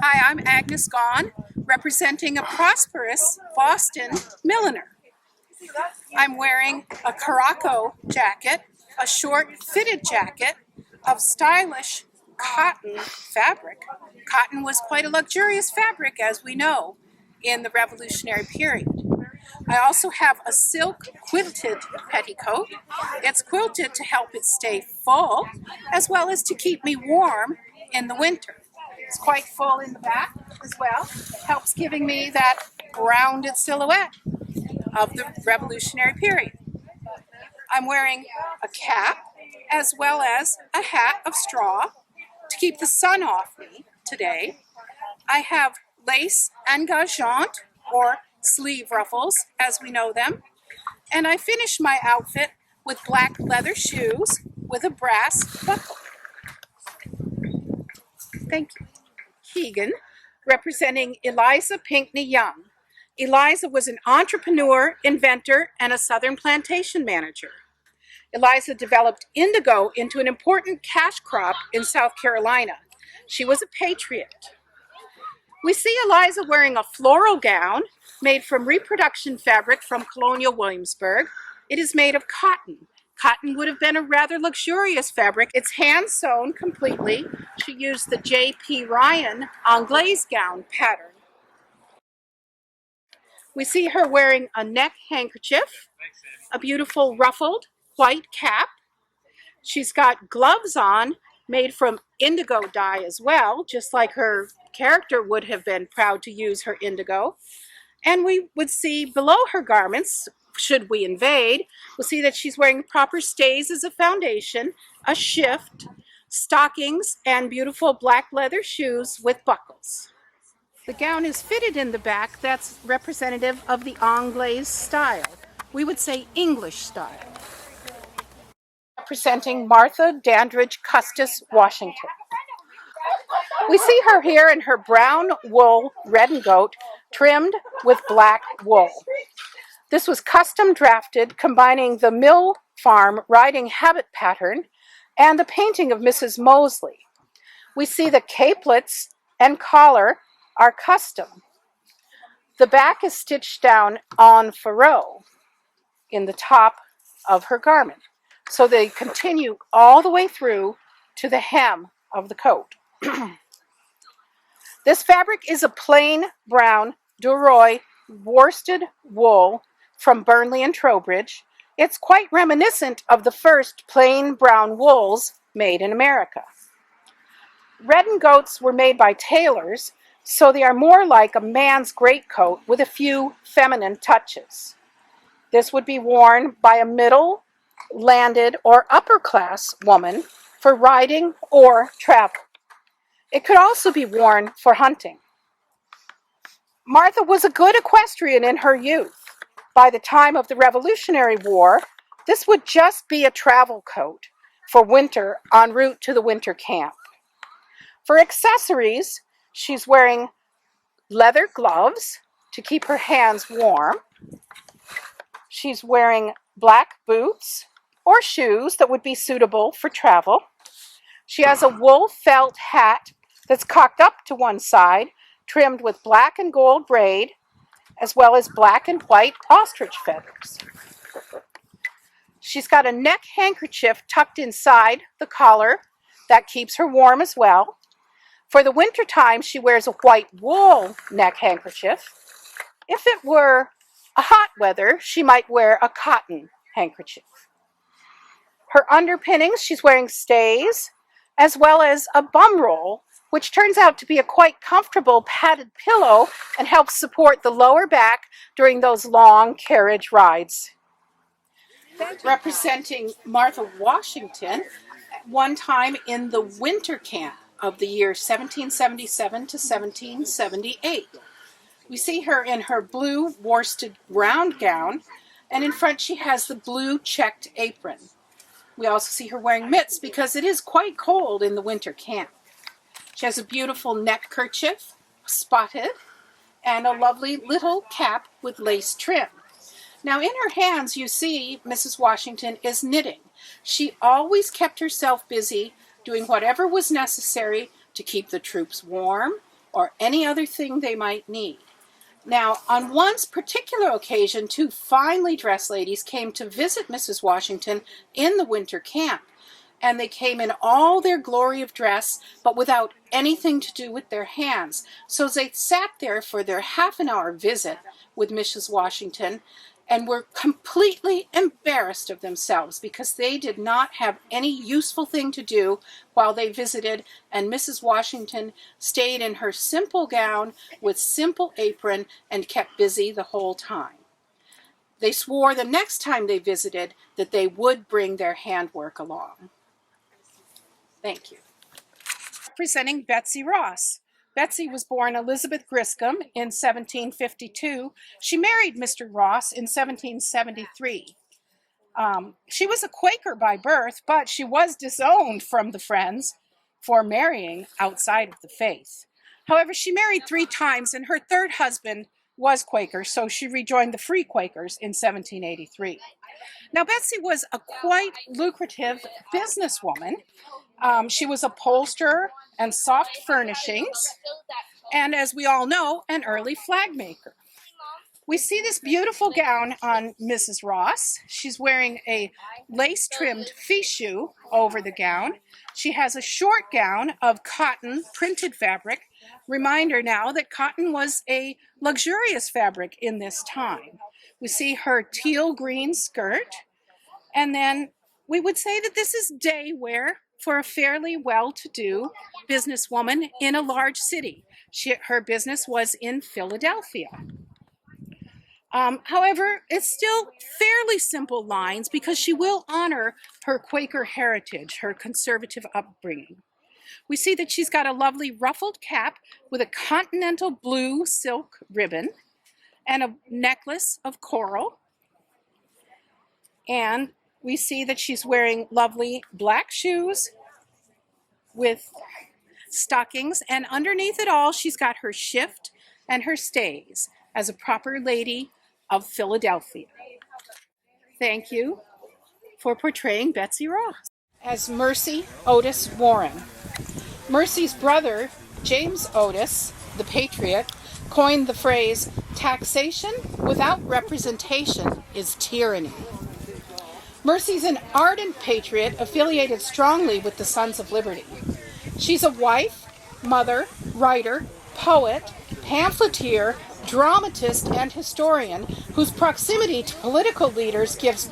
Hi, I'm Agnes Gone, representing a prosperous Boston milliner. I'm wearing a caraco jacket, a short fitted jacket of stylish cotton fabric. Cotton was quite a luxurious fabric, as we know, in the Revolutionary period. I also have a silk quilted petticoat. It's quilted to help it stay full, as well as to keep me warm in the winter. It's quite full in the back as well. Helps giving me that rounded silhouette of the Revolutionary period. I'm wearing a cap as well as a hat of straw to keep the sun off me today. I have lace engagement, or sleeve ruffles as we know them, and I finish my outfit with black leather shoes with a brass buckle. Thank you. Keegan, representing Eliza Pinckney Young. Eliza was an entrepreneur, inventor, and a Southern plantation manager. Eliza developed indigo into an important cash crop in South Carolina. She was a patriot. We see Eliza wearing a floral gown made from reproduction fabric from colonial Williamsburg. It is made of cotton. Cotton would have been a rather luxurious fabric. It's hand sewn completely. She used the J.P. Ryan Anglaise gown pattern. We see her wearing a neck handkerchief, a beautiful ruffled white cap. She's got gloves on made from indigo dye as well, just like her character would have been proud to use her indigo. And we would see below her garments, should we invade, we'll see that she's wearing proper stays as a foundation, a shift, stockings, and beautiful black leather shoes with buckles. The gown is fitted in the back. That's representative of the Anglaise style. We would say English style. Representing Martha Dandridge Custis Washington. We see her here in her brown wool redingote trimmed with black wool. This was custom drafted, combining the mill farm riding habit pattern and the painting of Mrs. Mosley. We see the capelets and collar are custom. The back is stitched down en furrow in the top of her garment, so they continue all the way through to the hem of the coat. This fabric is a plain brown Duroy worsted wool from Burnley and Trowbridge. It's quite reminiscent of the first plain brown wools made in America. Redingotes were made by tailors, so they are more like a man's greatcoat with a few feminine touches. This would be worn by a middle, landed, or upper class woman for riding or travel. It could also be worn for hunting. Martha was a good equestrian in her youth. By the time of the Revolutionary War, this would just be a travel coat for winter en route to the winter camp. For accessories, she's wearing leather gloves to keep her hands warm. She's wearing black boots or shoes that would be suitable for travel. She has a wool felt hat that's cocked up to one side, trimmed with black and gold braid, as well as black and white ostrich feathers. She's got a neck handkerchief tucked inside the collar that keeps her warm as well. For the winter time, she wears a white wool neck handkerchief. If it were a hot weather, she might wear a cotton handkerchief. Her underpinnings, she's wearing stays, as well as a bum roll, which turns out to be a quite comfortable padded pillow and helps support the lower back during those long carriage rides. Representing Martha Washington, one time in the winter camp of the year 1777 to 1778. We see her in her blue worsted round gown, and in front she has the blue checked apron. We also see her wearing mitts because it is quite cold in the winter camp. She has a beautiful neck kerchief, spotted, and a lovely little cap with lace trim. Now in her hands you see Mrs. Washington is knitting. She always kept herself busy doing whatever was necessary to keep the troops warm or any other thing they might need. Now, on one particular occasion, two finely dressed ladies came to visit Mrs. Washington in the winter camp, and they came in all their glory of dress, but without anything to do with their hands. So they sat there for their half-an-hour visit with Mrs. Washington and were completely embarrassed of themselves because they did not have any useful thing to do while they visited, and Mrs. Washington stayed in her simple gown with simple apron and kept busy the whole time. They swore the next time they visited that they would bring their handwork along. Thank you. Representing Betsy Ross. Betsy was born Elizabeth Griscom in 1752. She married Mr. Ross in 1773. She was a Quaker by birth, but she was disowned from the Friends for marrying outside of the faith. However, she married 3 times, and her third husband was Quaker, so she rejoined the Free Quakers in 1783. Now, Betsy was a quite lucrative businesswoman. She was a upholsterer and soft furnishings, and as we all know, an early flag maker. We see this beautiful gown on Mrs. Ross. She's wearing a lace-trimmed fichu over the gown. She has a short gown of cotton printed fabric. Reminder now that cotton was a luxurious fabric in this time. We see her teal green skirt, and then we would say that this is day wear for a fairly well-to-do businesswoman in a large city. Her business was in Philadelphia. However, it's still fairly simple lines because she will honor her Quaker heritage, her conservative upbringing. We see that she's got a lovely ruffled cap with a continental blue silk ribbon and a necklace of coral. And we see that she's wearing lovely black shoes with stockings, and underneath it all, she's got her shift and her stays as a proper lady of Philadelphia. Thank you for portraying Betsy Ross. As Mercy Otis Warren. Mercy's brother, James Otis, the patriot, coined the phrase, "Taxation without representation is tyranny." Mercy's an ardent patriot affiliated strongly with the Sons of Liberty. She's a wife, mother, writer, poet, pamphleteer, dramatist, and historian whose proximity to political leaders gives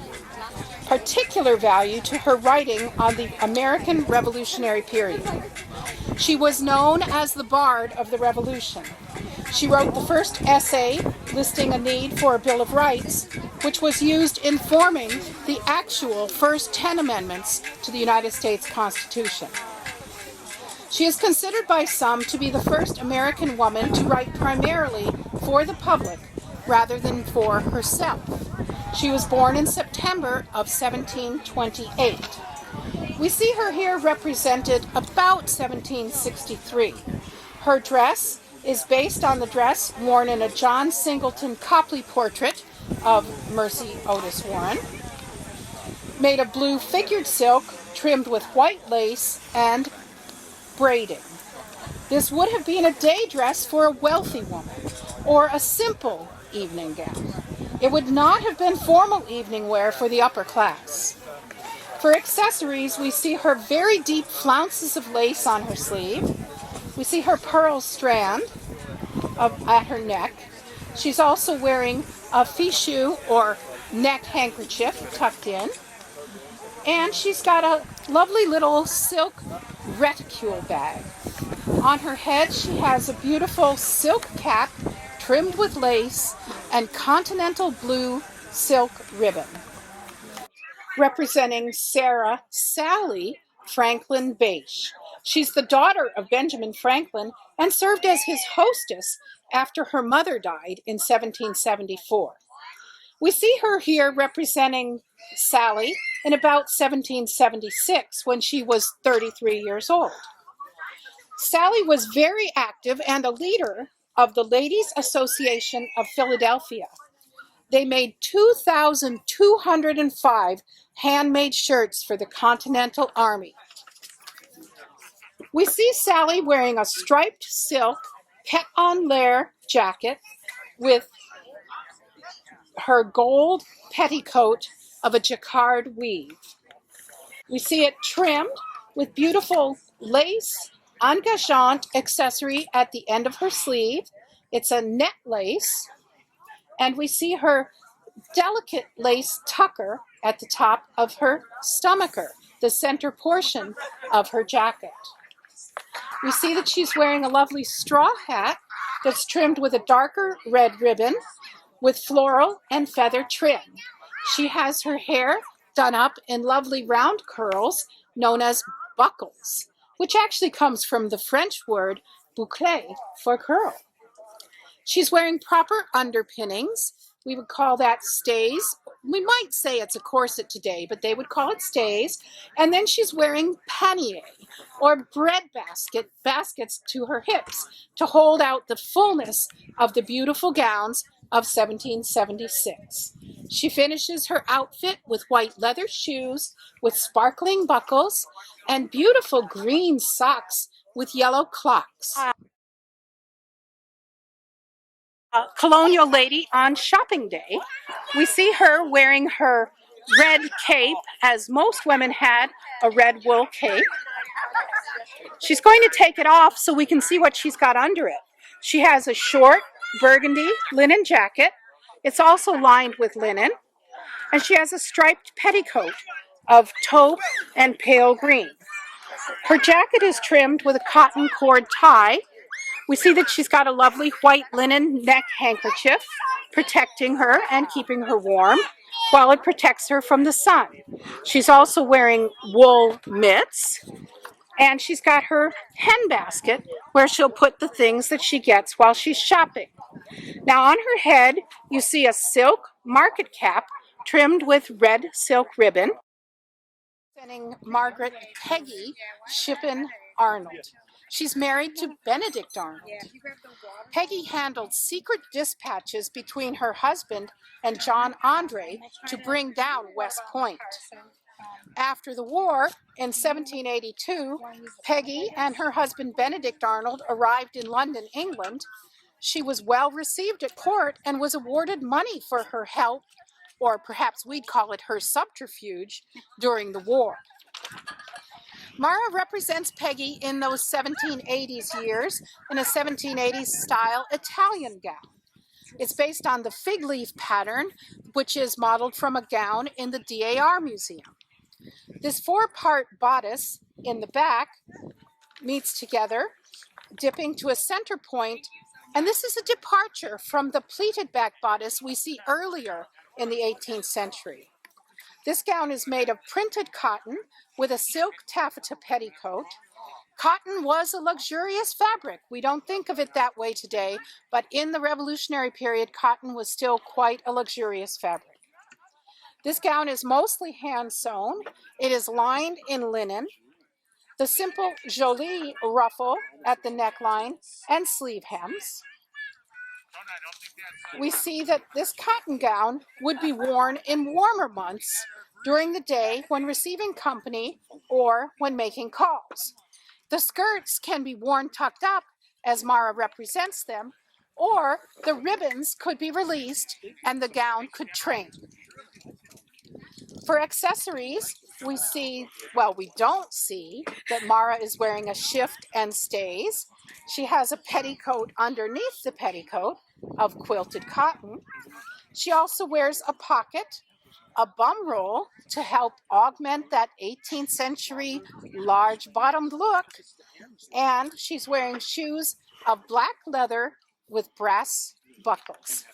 particular value to her writing on the American Revolutionary period. She was known as the Bard of the Revolution. She wrote the first essay listing a need for a Bill of Rights, which was used in forming the actual first 10 amendments to the United States Constitution. She is considered by some to be the first American woman to write primarily for the public rather than for herself. She was born in September of 1728. We see her here represented about 1763. Her dress is based on the dress worn in a John Singleton Copley portrait of Mercy Otis Warren, made of blue figured silk trimmed with white lace and braiding. This would have been a day dress for a wealthy woman or a simple evening gown. It would not have been formal evening wear for the upper class. For accessories, we see her very deep flounces of lace on her sleeve. We see her pearl strand at her neck. She's also wearing a fichu or neck handkerchief tucked in. And she's got a lovely little silk reticule bag. On her head, she has a beautiful silk cap trimmed with lace and continental blue silk ribbon. Representing Sarah Sally Franklin Bache. She's the daughter of Benjamin Franklin and served as his hostess after her mother died in 1774. We see her here representing Sally in about 1776 when she was 33 years old. Sally was very active and a leader of the Ladies' Association of Philadelphia. They made 2,205 handmade shirts for the Continental Army. We see Sally wearing a striped silk pet-en-lair jacket with her gold petticoat of a jacquard weave. We see it trimmed with beautiful lace engagement accessory at the end of her sleeve. It's a net lace, and we see her delicate lace tucker at the top of her stomacher, the center portion of her jacket. We see that she's wearing a lovely straw hat that's trimmed with a darker red ribbon with floral and feather trim. She has her hair done up in lovely round curls known as buckles, which actually comes from the French word boucle for curl. She's wearing proper underpinnings. We would call that stays. We might say it's a corset today, but they would call it stays. And then she's wearing panier, or bread baskets to her hips to hold out the fullness of the beautiful gowns of 1776. She finishes her outfit with white leather shoes with sparkling buckles and beautiful green socks with yellow clocks. Colonial lady on shopping day. We see her wearing her red cape, as most women had a red wool cape. She's going to take it off so we can see what she's got under it. She has a short burgundy linen jacket. It's also lined with linen. And she has a striped petticoat of taupe and pale green. Her jacket is trimmed with a cotton cord tie. We see that she's got a lovely white linen neck handkerchief protecting her and keeping her warm while it protects her from the sun. She's also wearing wool mitts, and she's got her hen basket where she'll put the things that she gets while she's shopping. Now on her head, you see a silk market cap trimmed with red silk ribbon, representing Margaret Peggy Shippen Arnold. She's married to Benedict Arnold. Peggy handled secret dispatches between her husband and John Andre to bring down West Point. After the war, in 1782, Peggy and her husband Benedict Arnold arrived in London, England. She was well received at court and was awarded money for her help, or perhaps we'd call it her subterfuge, during the war. Mara represents Peggy in those 1780s years in a 1780s style Italian gown. It's based on the fig leaf pattern, which is modeled from a gown in the DAR Museum. This four-part bodice in the back meets together, dipping to a center point, and this is a departure from the pleated back bodice we see earlier in the 18th century. This gown is made of printed cotton with a silk taffeta petticoat. Cotton was a luxurious fabric. We don't think of it that way today, but in the Revolutionary period, cotton was still quite a luxurious fabric. This gown is mostly hand sewn. It is lined in linen. The simple jolie ruffle at the neckline and sleeve hems. We see that this cotton gown would be worn in warmer months during the day when receiving company or when making calls. The skirts can be worn tucked up, as Mara represents them, or the ribbons could be released and the gown could train. For accessories, we don't see that Mara is wearing a shift and stays. She has a petticoat underneath the petticoat of quilted cotton. She also wears a pocket, a bum roll to help augment that 18th century large-bottomed look, and she's wearing shoes of black leather with brass buckles.